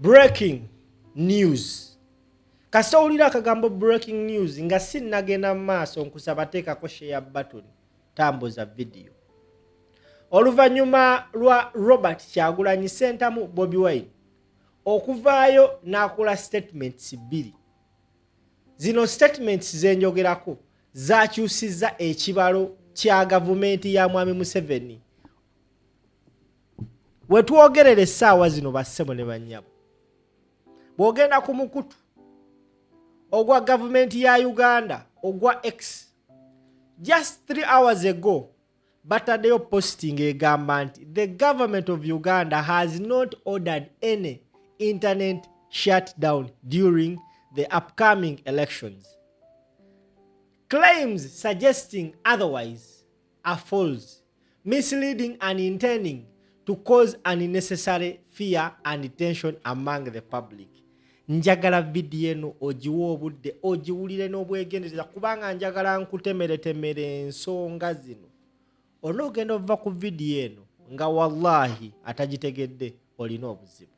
Breaking news. Kasita owulira akagambo breaking news nga sinnagenda mu maaso nkusaba teekako share button tambuza video. Oluvannyuma lwa Robert Kyagulanyi Ssentamu Bobi Wine okuvaayo n'akola statements bbiri. Zino statements zenjogerako zakyusizza ekibalo kya gavumenti ya Mwami Museveni. Wetwogerera essaawa zino bassebo ne bannyabo. Bw'ogenda ku mukutu ogwa gavumenti ya Uganda ogwa X, just 3 hours ago bataddeyo posting egamba nti the government of Uganda has not ordered any internet shutdown during the upcoming elections. Claims suggesting otherwise are false, misleading and intending to cause unnecessary fear and tension among the public. Njagala video eno ogiwa obudde ogiwulire n'obwegendereza kubanga njagala nkutemere ensonga zino. Onoogenda ova ku video eno nga wallahi atagitegedde olina obuzibu.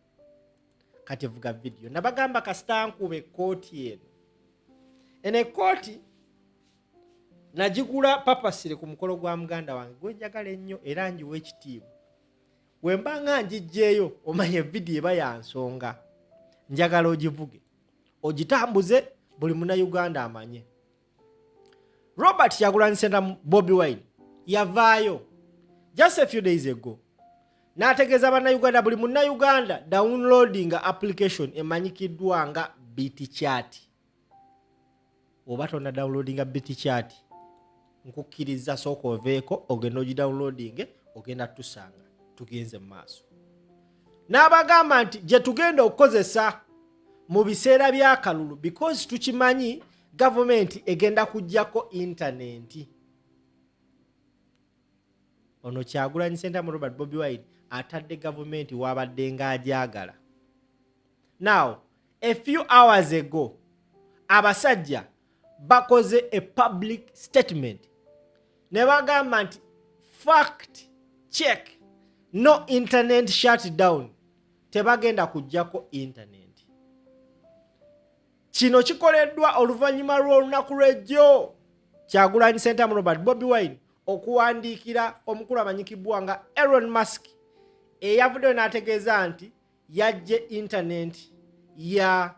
Kati vuga video. Nabagamba kasita nkube kooti eno. Eno ekooti nagigula papasire ku mukolo gwa muganda wange gwe njagala ennyo era njiwa ekitiibwa. Bwe mba nga ngiggyeeyo omanye video eba ya nsonga. Njagala ogivuge ogitambuze buli munnayuganda amanye. Robert Kyagulanyi Ssentamu Bobi Wine yavaayo just a few days ago n'ategeeza bannayuganda buli munnayuganda downloading application emanyikiddwa nga BitChat. Oba tonna downloading BitChat nkukkiriza sooka oveeko ogenda ogidownloading ogenda tusanga tugenze mu maaso. N'abagamba nti gye tugenda okukozesa mu biseera by'akalulu because tukimanyi gavumenti egenda kuggyako intaneti. Ono Kyagulanyi Ssentamu Robert Bobi Wine atadde gavumenti wabadde ng'agyagala. Now, a few hours ago, abasajja bakoze a public statement. Ne bagamba nti fact check, no internet shutdown. Tebagenda kuggyako internet. Kino kikoleddwa oluvannyuma lw'olunaku lw'ejjo Kyagulanyi Ssentamu Robert Bobi Wine okuwandiikira omukulu amanyikibwa nga Elon Musk eyavuddeyo n'ategeeza nti yajje internet ya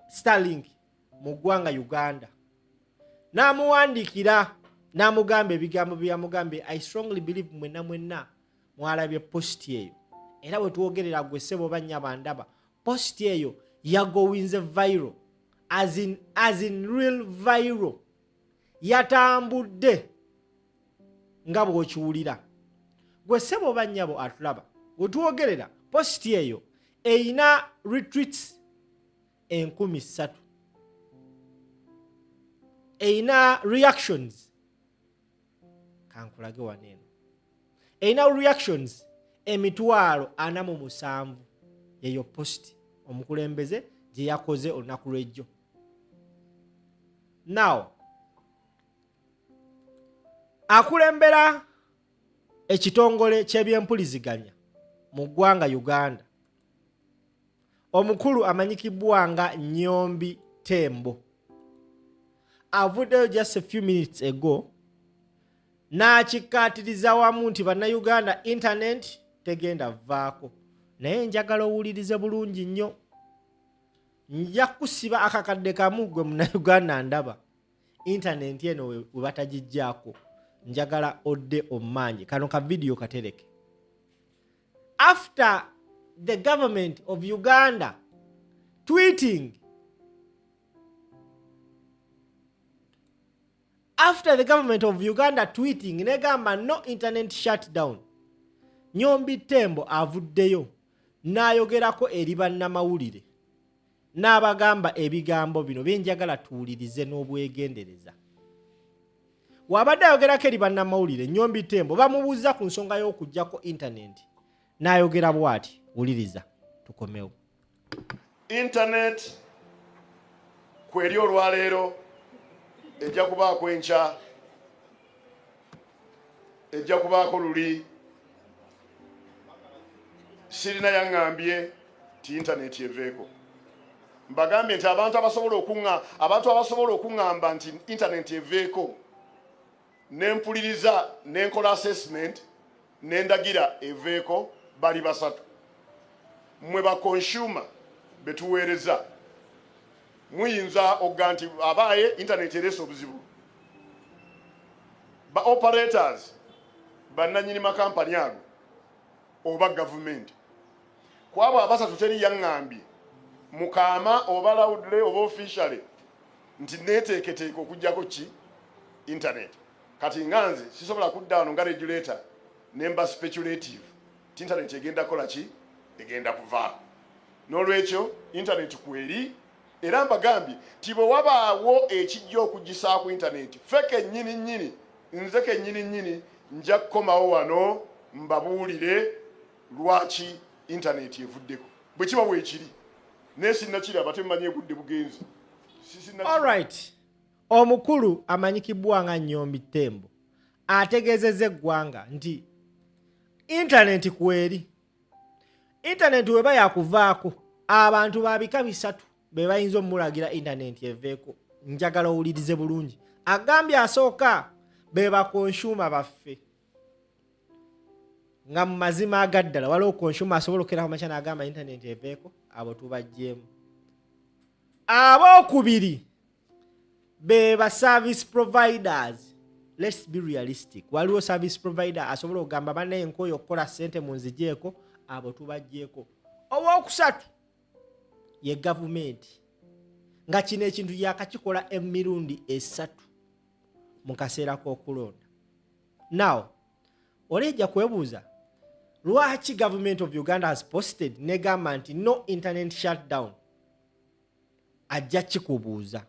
Starlink mu ggwanga Uganda. N'amuwandiikira n'amugamba ebigambo bye yamugambye. I strongly believe mwenna mwalabye post eyo. Era bwe tuwogerera gwe ssebo bannya bandaba post eyo yagowinze viral as in real viral. Yatambudde nga bw'okiwulira. Gwe ssebo bannyabo atulaba bwe tuwogerera post eyo eyina retweets 3,000, eyina reactions kankulage waneeno, eyina reactions 47,000 yeyo post omukulembeze gye yakoze olunaku lw'ejjo. Now akulembera ekitongole ky'ebyempuliziganya mu ggwanga Uganda omukulu amanyikibwa nga Nyombi Tembo avuddeyo just a few minutes ago n'akikkaatiriza wamu nti bannayuganda internet tegenda vaako. Naye njagala owulirize bulungi nnyo. Nja kusiba akakadde kamu gwe munnayuganda ndaba internet eno we batagijjaako. Njagala odde ommanyi kano ka video katereke. After the government of Uganda tweeting negamba no internet shutdown, Nyombi Tembo avuddeyo n'ayogerako eri bannamawulire n'abagamba ebigambo bino bye njagala tuwulirize n'obwegendereza. Wabadde ayogerako eri bannamawulire Nyombi Tembo bamubuuza ku nsonga y'okuggyako internet n'ayogera bw'ati, wuliriza tukomewo. Internet kweri olwaleero ejja kubaako enkya, ejja kubaako luli, sirina yaŋŋambye ti internet eveeko. Mbagambye nti abantu abasobola okuŋŋamba nti internet eveeko n'empuliriza n'enkola assessment n'endagira eveeko bali basatu. Mmwe ba consumer betuweereza muyinza okugamba nti abaaye internet ereese obuzibu. Ba operators bannannyini makampani ago oba gavumenti. Kwabo abasatu teri yaŋŋambye mukama oba loudly oba officially nti neeteeketeeka okujjako ki internet. Kati nganze sisobola kudda wano nga regulator nemba speculative ti internet egenda kola ki egenda kuvaako. N'olwekyo internet kweri era mbagambye ti bwe wabaawo ekijja okugisaako internet feke nnyini nze kennyini nja kukomawo wano mbabuulire lwaki internet evuddeko bwe kiba bwekiri naye sinnakiraba temumanyi egudde bugenzi. Alright, omukulu amanyikibwa nga Nnyombi Tembo ategeezezza eggwanga nti internet kweri. Internet weba yakuvaako abantu babika bisatu be bayinza omulagira internet eveeko. Njagala owulirize bulungi. Agambye asooka be ba consumer baffe. Nga mu mazima agaddala waliwo consumer asobola okukera ku makya n'agamba internet eveeko, abo tubajjeemu. Abookubiri be ba service providers. Let's be realistic. Waliwo service provider asobola okugamba banne nkoyo okukola ssente mu nzigyeko, abo tubajjeeko. Owookusatu ye gavumenti. Nga kino ekintu yakakikola emirundi esatu mu kaseera k'okulonda. Now, olejja kwebuuza lwaki Government of Uganda has posted negamba nti no internet shutdown. Ajja kikubuuza.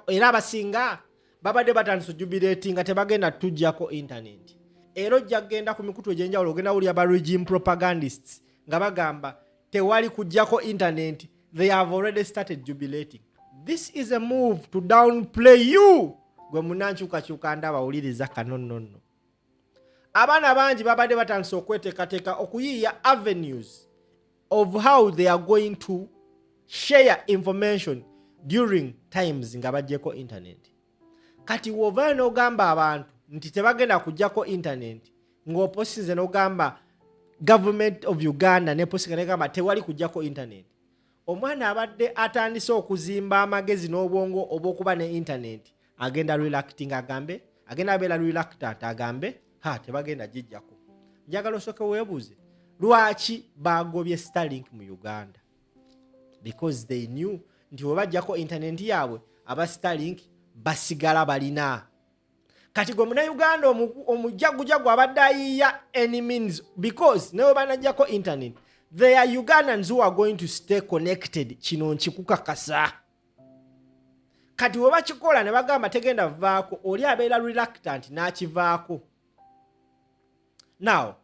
Era abasinga babadde batandise jubilate nga tebagenda tujjako internet. Era ojja kgenda ku mikutu egyenjawulo ogenda wulya ba regime propagandists nga bagamba tewali kujjako internet. They have already started jubilating. This is a move to downplay you. Gwe munankyukakyuka ndabawuliriza kanonono. Abaana bangi babadde batandise okweteekateeka okuyiiya avenues of how they are going to share information during times nga bajjeko internet. Kati wova n'ogamba abantu nti tebagenda kujjako internet ng'oposize n'ogamba Government of Uganda n'eposika n'egamba tewali kujjako internet. Omwana abadde atandise okuzimba amagezi n'obwongo obw'okuba ne internet agenda relucting agambe, agenda abeera reluctant agambe tebagenda gijjako. Njagala osooke weebuuze lwaki bagobye Starlink mu Uganda? Because they knew nti we bajjako internet yaabwe aba Starlink basigala balina. Kati gwe muna Uganda omujjagujagu abadde ayiiya any means because newe banajjako internet. They are Ugandans who are going to stay connected. Kino nkikukakasa. Kati we bakikola ne bagamba tegenda vaako oli abeera reluctant n'akivaako. Now,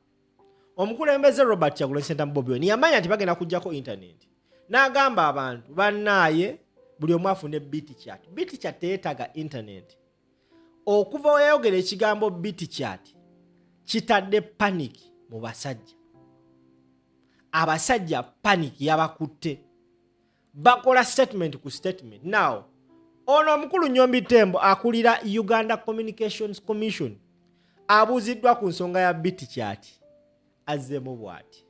omukulembeze Robert Kyagulanyi Ssentamu Bobi Wine yamanya nti bagenda kujjako internet. N'agamba abantu bannaaye buli omu afune BitChat. BitChat teyeetaaga internet. Okuva weyayogera ekigambo BitChat kitadde panic mu basajja. Abasajja panic yabakutte. Bakola statement ku statement. Now, ono omukulu Nnyombi Tembo akulira Uganda Communications Commission abuuziddwa ku nsonga ya BitChat azzeemu bw'ati.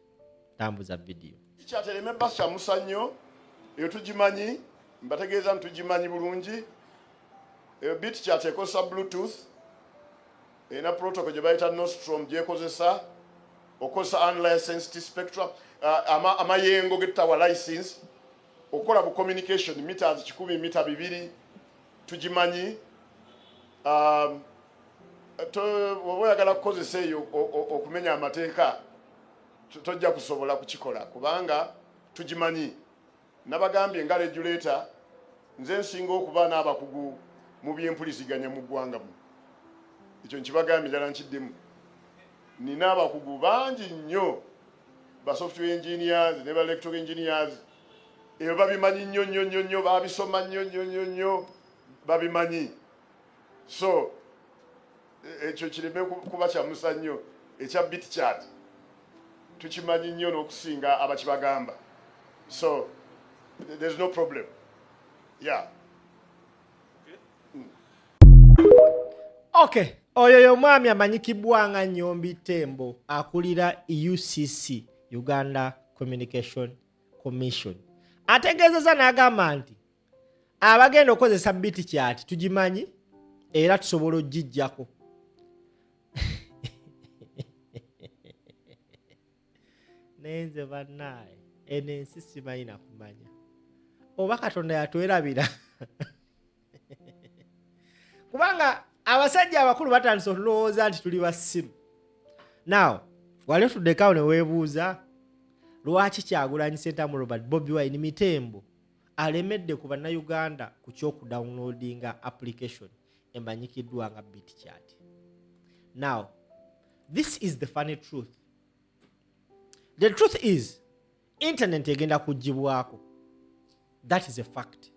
Tambuza video. BitChat erememba kya musannyo eyo tugimanyi, mbategeeza nti tugimanyi bulungi. BitChat ekosa Bluetooth ena protocol gye bayita Nostrum gyekozesa okosa unlicensed spectrum amayengo getawa license okola bu communication meters 100 mita 2 tugimanyi. Woyagala kukozesa eyo okumenya amateeka tojja kusobola kukikola kubanga tugimanyi. Nabagambye nga regulator nze nsinga okuba n'abakugu mu byempuliziganya mu ggwanga mu ekyo nkibagambye ddala nkiddemu. Nina abakugu bangi nnyo ba software engineers ne ba electrical engineers eyo babimanyi nnyo babisoma nnyo babimanyi. So ekyo kireme kuba kya musannyo ekya BitChat tukimanyi nnyo n'okusinga abakibagamba. So there's no problem. Yeah. Okay, oyo y'omwami amanyikibwa nga Nnyombi Tembo akulira UCC, Uganda Communication Commission. Ategeezezza n'agamba nti abagenda okukozesa BitChat tugimanyi era tusobola ogijjako. Nenze bannaye eno ensi simanyi na kumanya oba Katonda yatwerabira. Kubanga abasajja abakulu batandise olowooza nti tuli basimu. Now wali otuddekawo ne weebuuza lwaki Kyagulanyi Ssentamu Robert Bobi Wine Mitembo alemedde ku bannayuganda ku ky'okudownloadinga application emanyikiddwa nga BitChat. Now this is the funny truth. The truth is internet egenda kugibwako. That is a fact.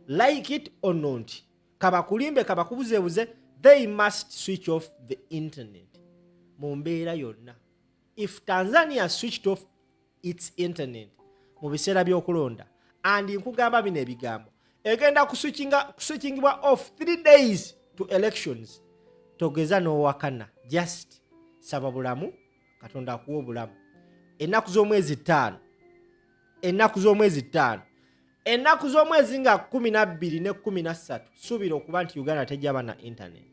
Like it or not, kabakulimbe kabakubuzebuze, they must switch off the internet. Mu mbeera yonna. If Tanzania switched off its internet mu biseera by'okulonda, and nkugamba bino ebigambo, egenda kuswitchingibwa off 3 days to elections, togeza n'owakana. Just saba bulamu, Katonda akuwa obulamu. Ennaku z'omwezi 5. Ennaku z'omwezi 5. Ennaku z'omwezi nga 12 ne 13 suubira okuba nti Uganda tejjaba na internet.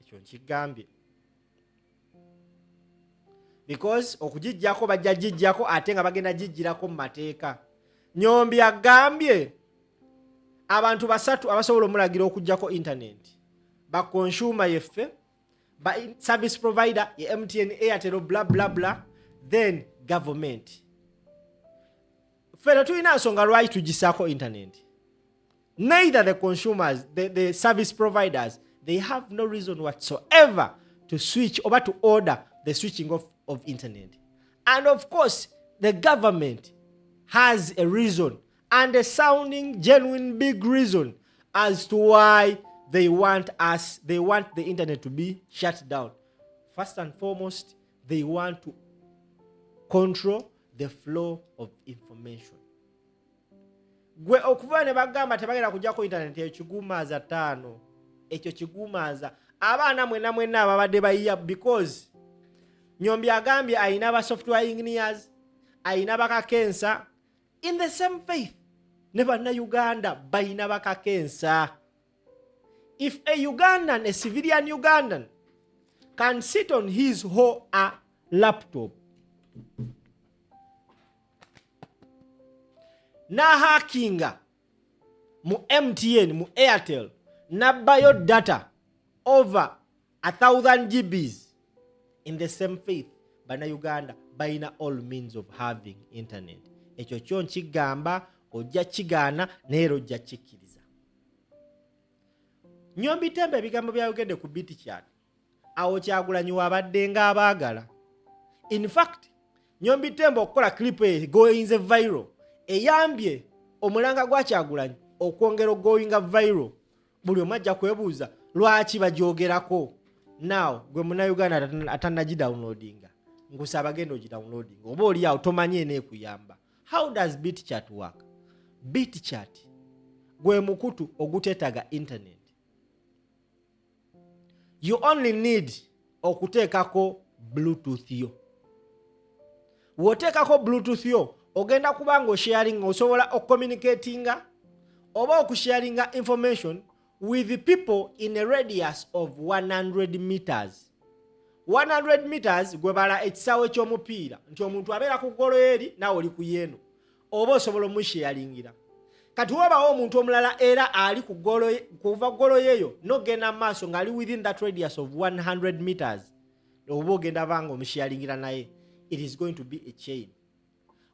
Ekyo nkigambye. Because okugijjako bajja gijjako ate nga bagenda gijjirako mu mateeka. Nnyombi agambye abantu 3 abasobola omulagira okujjako internet. Ba consumer yeffe, ba service provider ya MTN, Airtel, blah blah blah, then government. Fera tulina nsonga lwaki tugisaako internet. Neither the consumers, the service providers, they have no reason whatsoever to switch over to order the switching off of internet. And of course, the government has a reason, and a sounding genuine big reason as to why they want the internet to be shut down. First and foremost, they want to control the flow of information. Gwe okuva ne bagamba tebagenda kujjako internet ekigumaza 5. Ekyo kigumaza abaana mwena ababadde bayiya, because Nnyombi agambye ayina ba software engineers, ayina bakakensa in the same faith. Ne bannayuganda bayina bakakensa. If a Ugandan, a civilian Ugandan, can sit on his or her laptop na hackinga mu MTN, mu Airtel, na bio data over 1,000 GBs in the same faith, bana Uganda bayina all means of having internet. Ekyo kyo nkigamba, ojja kigaana neero ojja kikkiriza. Nnyombi Tembo ebigambo byayogedde ku BitChat, awo Kyagulanyi wabadde nga abaagala. In fact, Nnyombi Tembo okukola clip egoyinze viral eyambye omulanga gwa Kyagulanyi okwongera ogoyinga viral. Buli omu ajja kwebuuza lwaki bagyogerako. Now gwe munnayuganda atannagidownloadinga, ngusa abagenda ogidownloadinga oba oli awo tomanyi eneekuyamba. How does BitChat work? BitChat gwe mukutu oguteetaga internet. You only need okuteekako Bluetooth yo. Woteekako Bluetooth yo, ogenda kubanga osharinga, osobola ocommunicatinga oba okusharinga information with the people in a radius of 100 meters. 100 meters gwebala ekisaawe ky'omupiira nti omuntu abeera ku ggolo eri naawe oli ku yeeno, oba osobola omusharingira. Kati wabawo omuntu omulala era ali ku ggolo, kuva ggolo yeeyo n'ogenda maaso ng'ali within that radius of 100 meters, oba ogenda banga omusharingira naye, it is going to be a chain.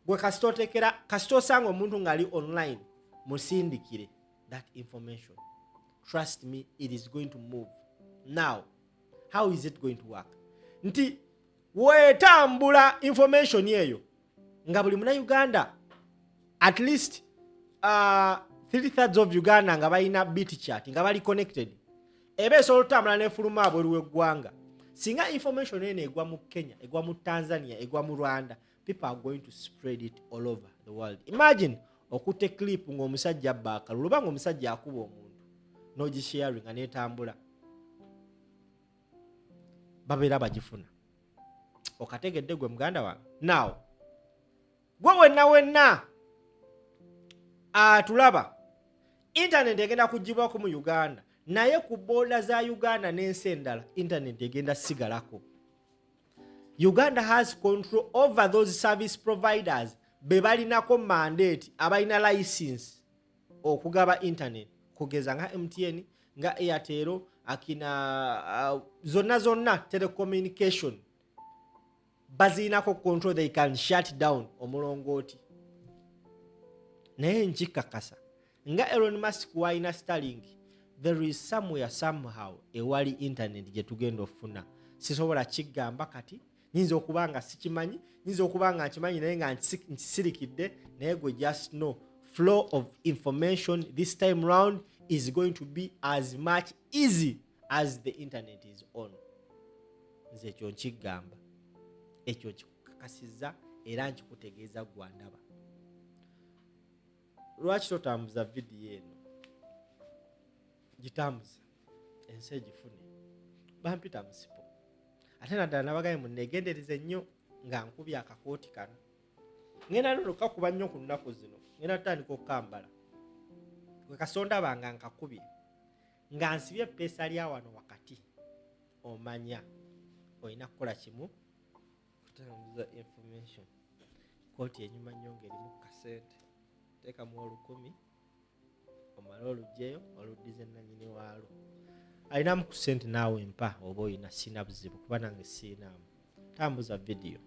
Gwe kasita osanga omuntu ng'ali online, musindikire that information. Trust me, it is going to move. Now, how is it going to work? Nti wetambula information yeyo nga buli munnayuganda at least 3/3 of Uganda nga balina BitChat nga bali connected, ebe esobola otambula n'efuluma abweru w'eggwanga. singa information ene egwa mu Kenya, egwa mu Tanzania, egwa mu Rwanda, people are going to spread it all over the world. Imagine okute clip ng'omusajja abba luba ng'omusajja akuba omuntu n'ogisharing nga n'etambula, babeera bagifuna. Okategedde gwe muganda wange. Now gwe wenna atulaba, internet egenda kugibwako mu Uganda, naye ku border za Uganda n'ensi endala internet egenda sigalako. Uganda has control over those service providers be balinako mandate, abalina license okugaba internet, kugeza nga MTN, nga Airtel, akina zonna telecommunication bazinako control, they can shut down omulongooti. Naye nkikakasa nga Elon Musk waina Starlink, there is somewhere somehow ewali internet gye tugenda ofuna. Sisobola kigamba kati, nyinza okubanga sikimanyi, nyinza okubanga nkimanyi naye nga nkisirikidde, naye gwe just know flow of information this time round is going to be as much easy as the internet is on. Nze ekyo nkigamba, ekyo kikakasiza era nkikutegeeza gwandaba. Lwaki totambuza video eno? Gitambuza ensi egifune, bampita musipo. Ate naddala nabagaye munneegendereze nnyo nga nkubya akakooti kano. Ngenda nokakuba nnyo ku nnaku zino, ngenda tutandika okukambala. Gwe Kasonda banga nkakubye nga nsibye eppeesa lya wano wakati, omanya olina kukola kimu kutambuza information. Kooti enyuma nnyo ng'erimu kasente, teekamu 10,000 omala olugyeyo oluddize nannyini waalwo. Alinamu ku sente naawe mpa oba olina, sina buzibu kuba nange siinaamu. Tambuza video.